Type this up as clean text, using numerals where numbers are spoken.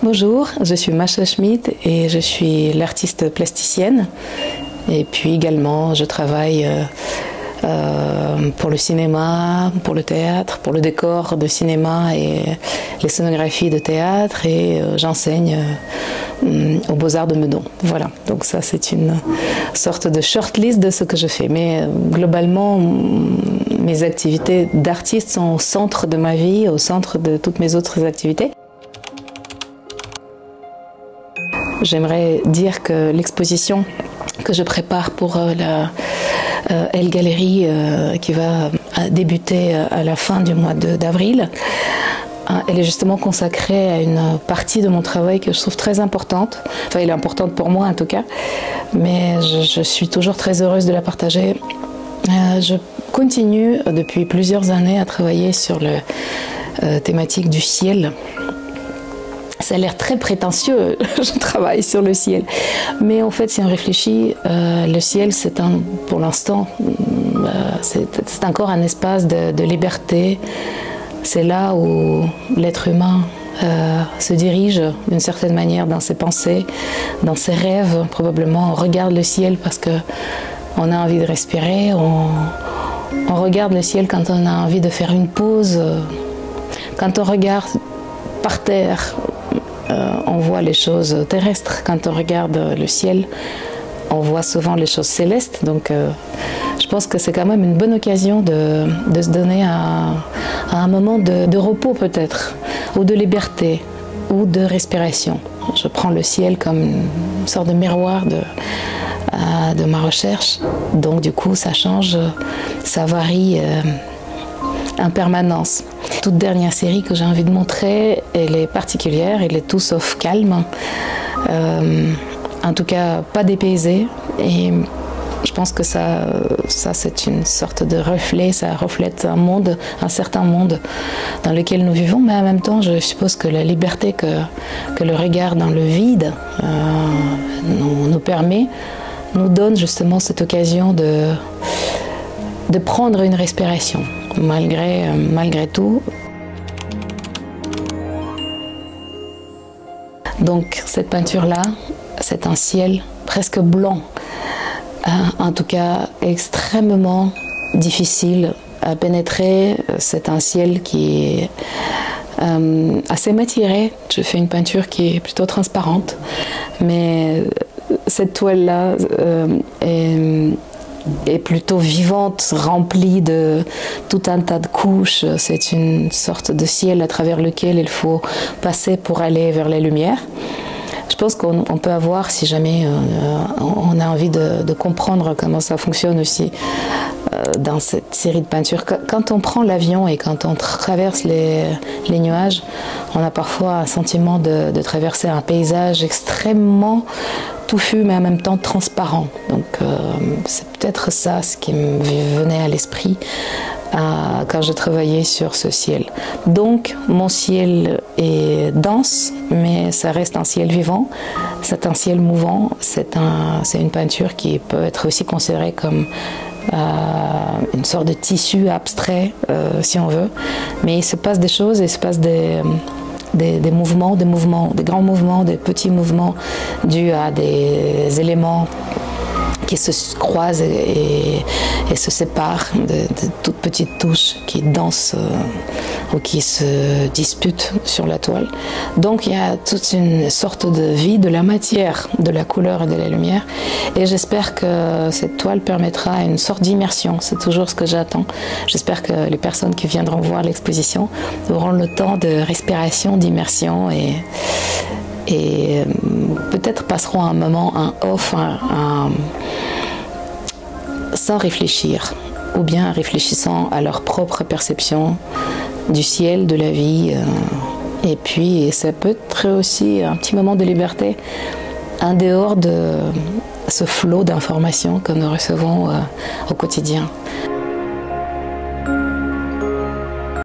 Bonjour, je suis Masha Schmidt et je suis l'artiste plasticienne. Et puis également, je travaille pour le cinéma, pour le théâtre, pour le décor de cinéma et les scénographies de théâtre, et j'enseigne aux Beaux-Arts de Meudon. Voilà, donc ça c'est une sorte de shortlist de ce que je fais. Mais globalement, mes activités d'artiste sont au centre de ma vie, au centre de toutes mes autres activités. J'aimerais dire que l'exposition que je prépare pour la Elle Galerie qui va débuter à la fin du mois d'avril, elle est justement consacrée à une partie de mon travail que je trouve très importante. Enfin, elle est importante pour moi en tout cas, mais je suis toujours très heureuse de la partager. Je continue depuis plusieurs années à travailler sur la thématique du ciel. Ça a l'air très prétentieux, je travaille sur le ciel. Mais en fait, si on réfléchit, le ciel, c'est pour l'instant, c'est encore un espace de liberté. C'est là où l'être humain se dirige d'une certaine manière dans ses pensées, dans ses rêves. Probablement, on regarde le ciel parce qu'on a envie de respirer. On regarde le ciel quand on a envie de faire une pause. Quand on regarde par terre, on voit les choses terrestres. Quand on regarde le ciel, on voit souvent les choses célestes. Donc je pense que c'est quand même une bonne occasion de se donner à un moment de repos peut-être, ou de liberté, ou de respiration. Je prends le ciel comme une sorte de miroir de ma recherche. Donc du coup, ça change, ça varie en permanence. Toute dernière série que j'ai envie de montrer, elle est particulière, elle est tout sauf calme, en tout cas pas dépaysée, et je pense que ça c'est une sorte de reflet, ça reflète un monde, un certain monde dans lequel nous vivons, mais en même temps je suppose que la liberté que le regard dans le vide nous permet, nous donne justement cette occasion de prendre une respiration. Malgré tout. Donc cette peinture-là, c'est un ciel presque blanc, en tout cas extrêmement difficile à pénétrer. C'est un ciel qui est assez matiré. Je fais une peinture qui est plutôt transparente, mais cette toile-là est plutôt vivante, remplie de tout un tas de couches. C'est une sorte de ciel à travers lequel il faut passer pour aller vers la lumière. Je pense qu'on peut avoir, si jamais on a envie de comprendre comment ça fonctionne aussi dans cette série de peintures. Quand on prend l'avion et quand on traverse les nuages, on a parfois un sentiment de traverser un paysage extrêmement touffu mais en même temps transparent. Donc c'est peut-être ça ce qui me venait à l'esprit quand je travaillais sur ce ciel. Donc mon ciel est dense, mais ça reste un ciel vivant, c'est un ciel mouvant, c'est une peinture qui peut être aussi considérée comme une sorte de tissu abstrait si on veut, mais il se passe des choses, il se passe des mouvements, des grands mouvements, des petits mouvements dus à des éléments qui se croisent et se séparent, de toutes petites touches qui dansent ou qui se disputent sur la toile. Donc il y a toute une sorte de vie de la matière, de la couleur et de la lumière, et j'espère que cette toile permettra une sorte d'immersion. C'est toujours ce que j'attends. J'espère que les personnes qui viendront voir l'exposition auront le temps de respiration, d'immersion, et peut-être passeront un moment, un off, sans réfléchir, ou bien réfléchissant à leur propre perception du ciel, de la vie. Et puis ça peut être aussi un petit moment de liberté en dehors de ce flot d'informations que nous recevons au quotidien.